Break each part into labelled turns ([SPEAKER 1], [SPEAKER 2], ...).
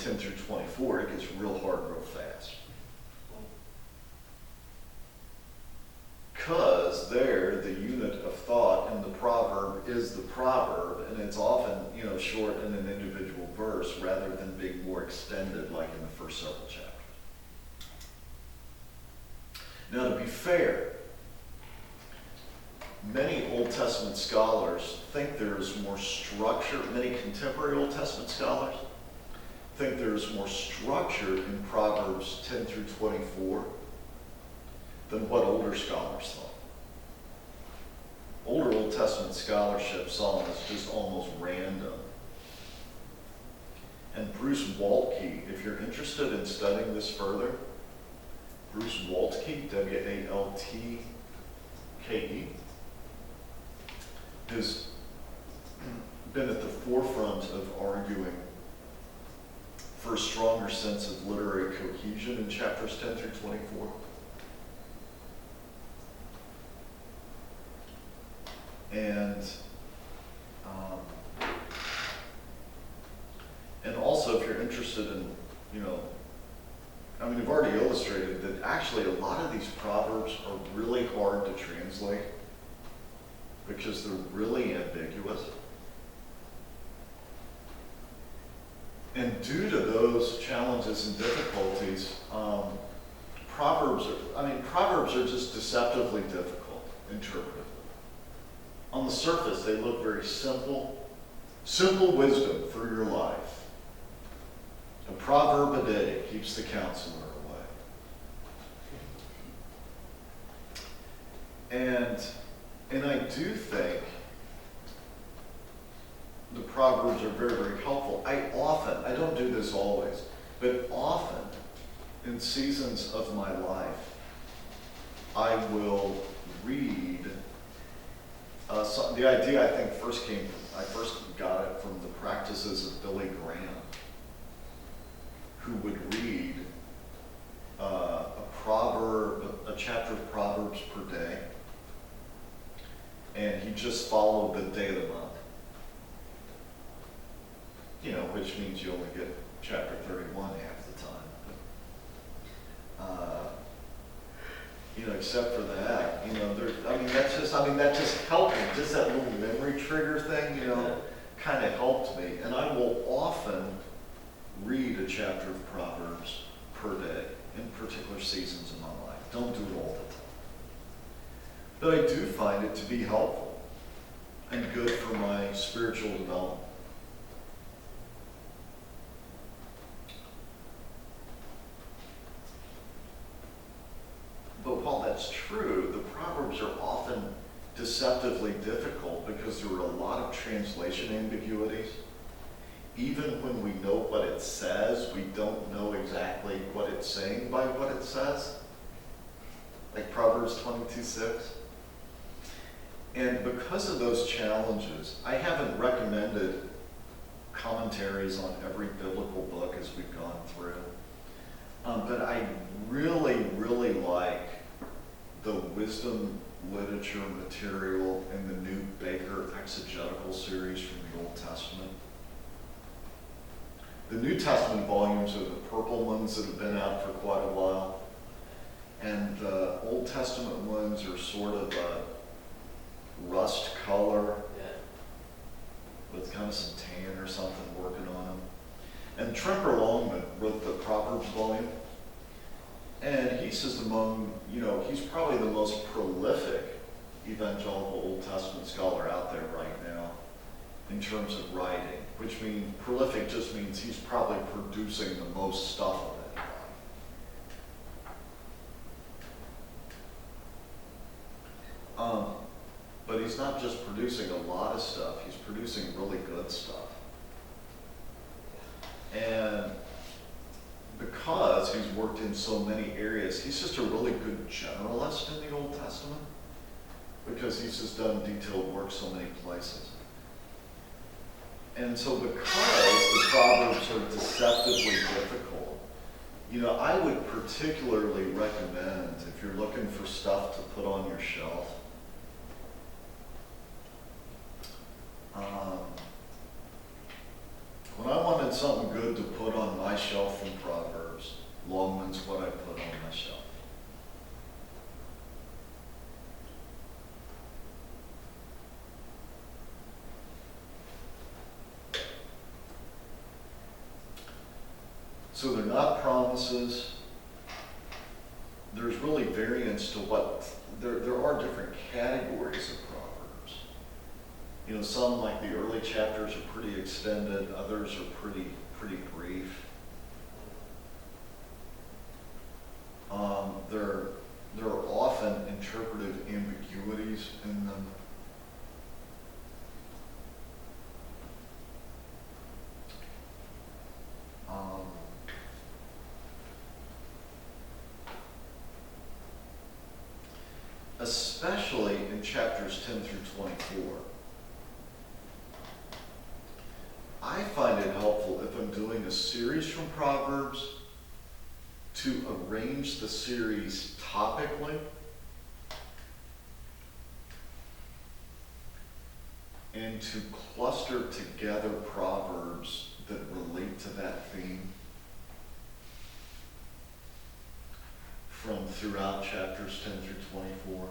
[SPEAKER 1] get 10 through 24, it gets real hard real fast. Because there, the unit of thought in the proverb is the proverb, and it's often, short in an individual verse rather than being more extended like in the first several chapters. Now, to be fair, many Old Testament scholars think there is more structure, many contemporary Old Testament scholars think there is more structure in Proverbs 10 through 24 than what older scholars thought. Older Old Testament scholarship saw them as just almost random. And Bruce Waltke, if you're interested in studying this further, Bruce Waltke, W-A-L-T-K-E, has been at the forefront of arguing for a stronger sense of literary cohesion in chapters 10 through 24. And also, if you're interested in, we've already illustrated that actually a lot of these proverbs are really hard to translate because they're really ambiguous. And due to those challenges and difficulties, Proverbs are just deceptively difficult interpretively. On the surface, they look very simple wisdom for your life. A proverb a day keeps the counselor away. And I do think the Proverbs are very, very helpful. I don't do this always, but often in seasons of my life, I will read. The idea, I think, I first got it from the practices of Billy Graham, who would read a chapter of Proverbs per day, and he just followed the day of the month. Which means you only get chapter 31 half the time. Except for that, that just helped me. Just that little memory trigger thing, kind of helped me. And I will often read a chapter of Proverbs per day in particular seasons of my life. Don't do it all the time. But I do find it to be helpful and good for my spiritual development. But while that's true, the Proverbs are often deceptively difficult because there are a lot of translation ambiguities. Even when we know what it says, we don't know exactly what it's saying by what it says. Like Proverbs 22:6. And because of those challenges, I haven't recommended commentaries on every biblical book as we've gone through. But I really, really like the wisdom literature material in the New Baker exegetical series from the Old Testament. The New Testament volumes are the purple ones that have been out for quite a while. And the Old Testament ones are sort of a rust color with kind of some tan or something working on them. And Tremper Longman wrote the Proverbs volume. And he says he's probably the most prolific evangelical Old Testament scholar out there right now in terms of writing, which means prolific just means he's probably producing the most stuff of anybody. But he's not just producing a lot of stuff, he's producing really good stuff. And because he's worked in so many areas, he's just a really good generalist in the Old Testament because he's just done detailed work so many places. And so because the Proverbs are deceptively difficult, I would particularly recommend, if you're looking for stuff to put on your shelf, When I wanted something good to put on my shelf from Proverbs, Longman's what I put on my shelf. So they're not promises. There's really variance to what, there are different categories of Proverbs. You know, some, like the early chapters, are pretty extended, others are pretty brief. There are often interpretive ambiguities in them. Especially in chapters 10 through 24. I find it helpful if I'm doing a series from Proverbs to arrange the series topically and to cluster together Proverbs that relate to that theme from throughout chapters 10 through 24,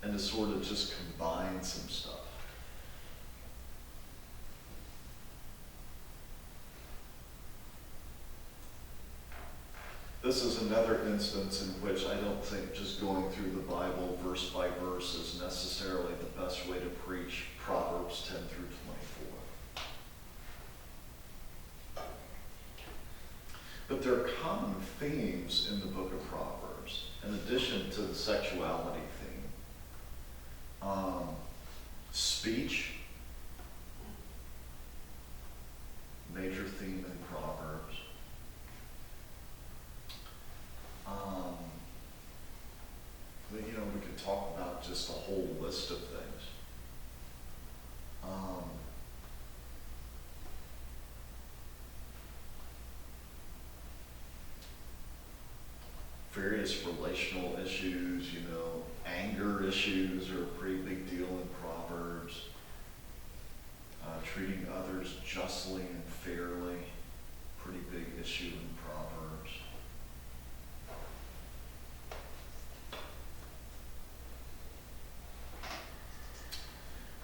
[SPEAKER 1] and to sort of just combine some stuff. This is another instance in which I don't think just going through the Bible verse by verse is necessarily the best way to preach Proverbs 10 through 24. But there are common themes in the book of Proverbs, in addition to the sexuality theme. Speech, major theme in Proverbs. We could talk about just a whole list of things. Various relational issues, anger issues are a pretty big deal in Proverbs. Treating others justly and fairly, pretty big issue in Proverbs.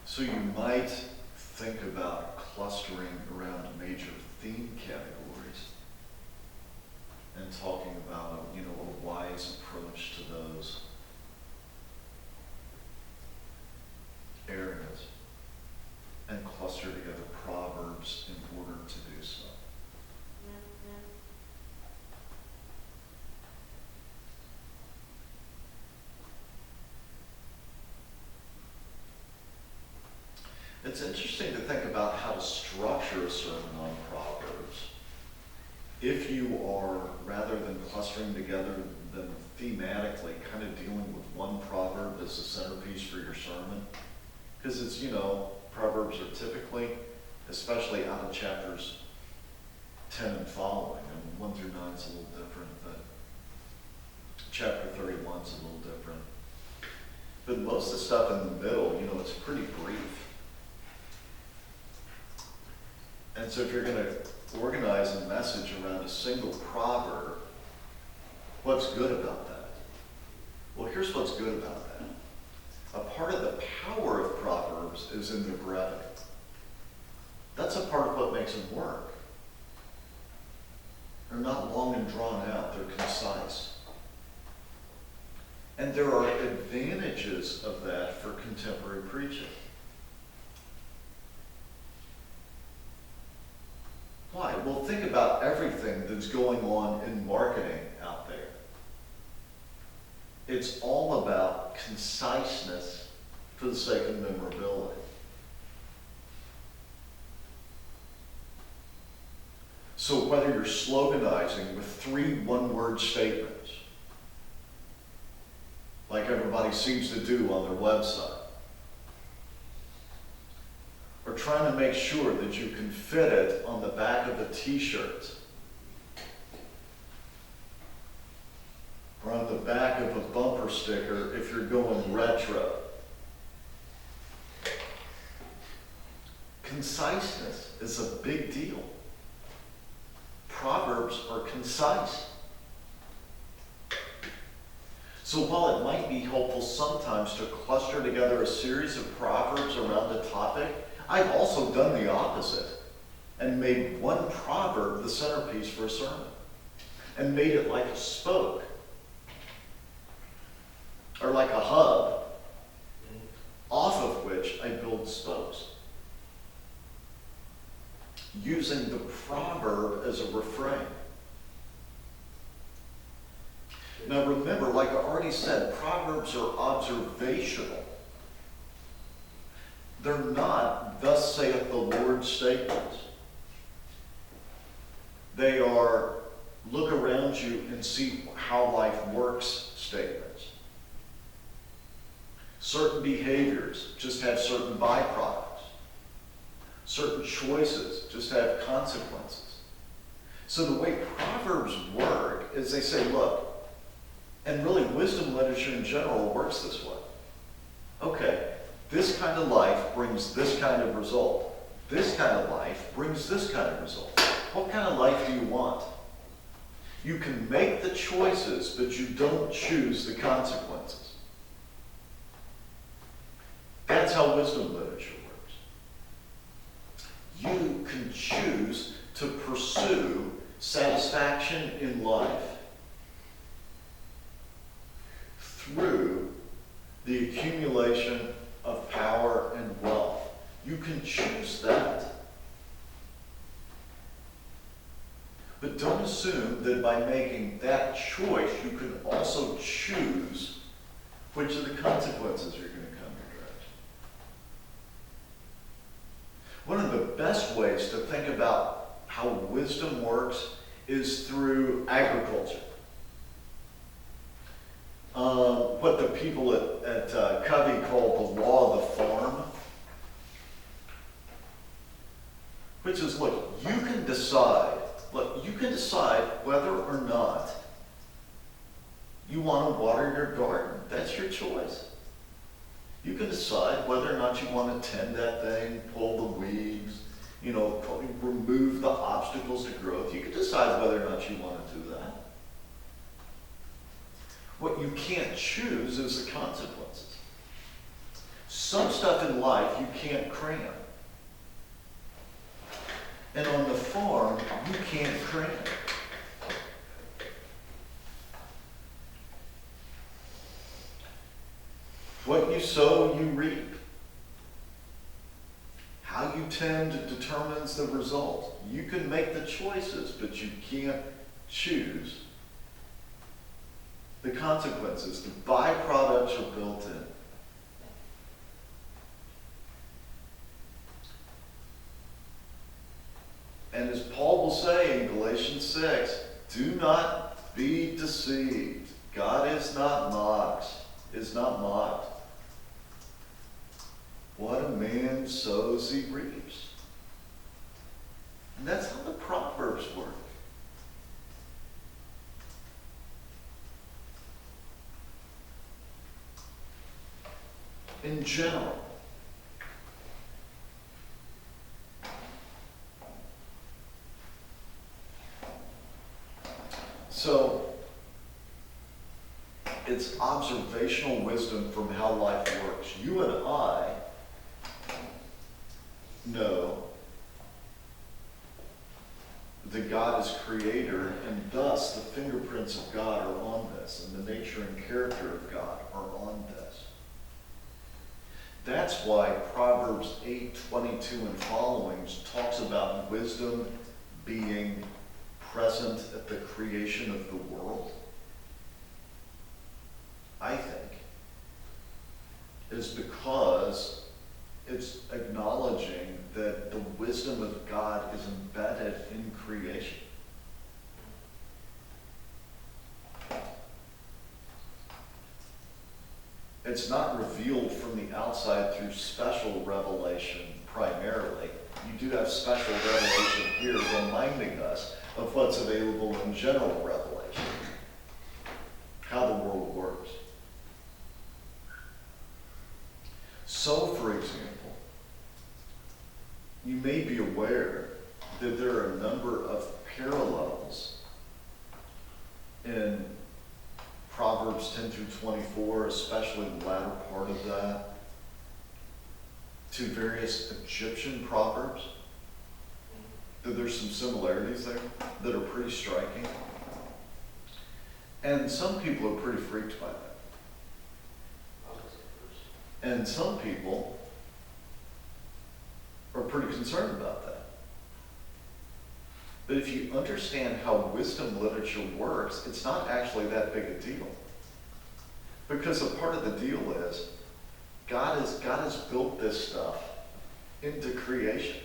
[SPEAKER 1] So you might think about clustering around major theme categories and talking about a wise approach to those areas and cluster together Proverbs in order to do so. It's interesting to think about how to structure a sermon on Proverbs. If you are, rather than clustering together them thematically, kind of dealing with one proverb as the centerpiece for your sermon. Because it's, Proverbs are typically, especially out of chapters 10 and following, and 1 through 9 is a little different, but chapter 31 is a little different. But most of the stuff in the middle, it's pretty brief. And so if you're going to organize a message around a single proverb, what's good about that? Well, here's what's good about that. A part of the power of Proverbs is in their brevity. That's a part of what makes them work. They're not long and drawn out, they're concise. And there are advantages of that for contemporary preaching. Why? Well, think about everything that's going on in marketing out there. It's all about conciseness for the sake of memorability. So whether you're sloganizing with 3 one-word statements, like everybody seems to do on their website, or trying to make sure that you can fit it on the back of a t-shirt, or on the back of a bumper sticker if you're going retro. Conciseness is a big deal. Proverbs are concise. So while it might be helpful sometimes to cluster together a series of proverbs around a topic, I've also done the opposite and made one proverb the centerpiece for a sermon and made it like a spoke or like a hub off of which I build spokes, using the proverb as a refrain. Now remember, like I already said, proverbs are observational. They're not, thus saith the Lord statements. They are, look around you and see how life works statements. Certain behaviors just have certain byproducts. Certain choices just have consequences. So the way Proverbs work is they say, look, and really wisdom literature in general works this way. Okay, this kind of life brings this kind of result. This kind of life brings this kind of result. What kind of life do you want? You can make the choices, but you don't choose the consequences. That's how wisdom literature works. You can choose to pursue satisfaction in life through the accumulation of power and wealth. You can choose that. But don't assume that by making that choice, you can also choose which of the consequences are going to come your direction. One of the best ways to think about how wisdom works is through agriculture. What the people at Covey call the law of the farm, which is, look, you can decide whether or not you want to water your garden. That's your choice. You can decide whether or not you want to tend that thing, pull the weeds, remove the obstacles to growth. You can decide whether or not you want to do that. What you can't choose is the consequences. Some stuff in life you can't cram. And on the farm, you can't cram. What you sow, you reap. How you tend determines the result. You can make the choices, but you can't choose the consequences. The byproducts are built in. And as Paul will say in Galatians 6, do not be deceived. God is not mocked. What a man sows, he reaps. And that's how the Proverbs work. In general, so it's observational wisdom from how life works. You and I know that God is creator, and thus the fingerprints of God are on this, and the nature and character of God are on this. That's why Proverbs 8:22 and followings talks about wisdom being present at the creation of the world. I think is because it's acknowledging that the wisdom of God is embedded in creation. It's not revealed from the outside through special revelation primarily. You do have special revelation here reminding us of what's available in general revelation, how the world works. So, for example, you may be aware that there are a number of parallels in Proverbs 10 through 24, especially the latter part of that, to various Egyptian proverbs. That there's some similarities there that are pretty striking. And some people are pretty freaked by that. And some people are pretty concerned about that. But if you understand how wisdom literature works, it's not actually that big a deal. Because a part of the deal is God has built this stuff into creation.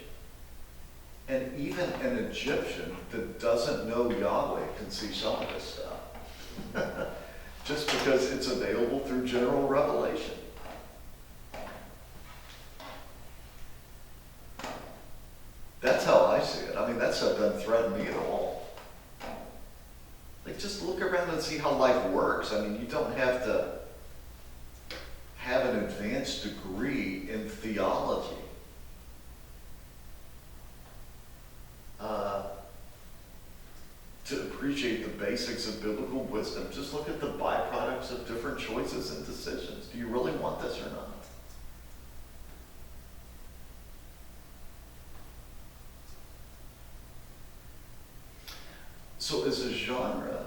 [SPEAKER 1] And even an Egyptian that doesn't know Yahweh can see some of this stuff. Just because it's available through general revelation. That's how I see it. I mean, that stuff doesn't threaten me at all. Like, just look around and see how life works. I mean, you don't have to have an advanced degree in theology to appreciate the basics of biblical wisdom. Just look at the byproducts of different choices and decisions. Do you really want this or not? So as a genre,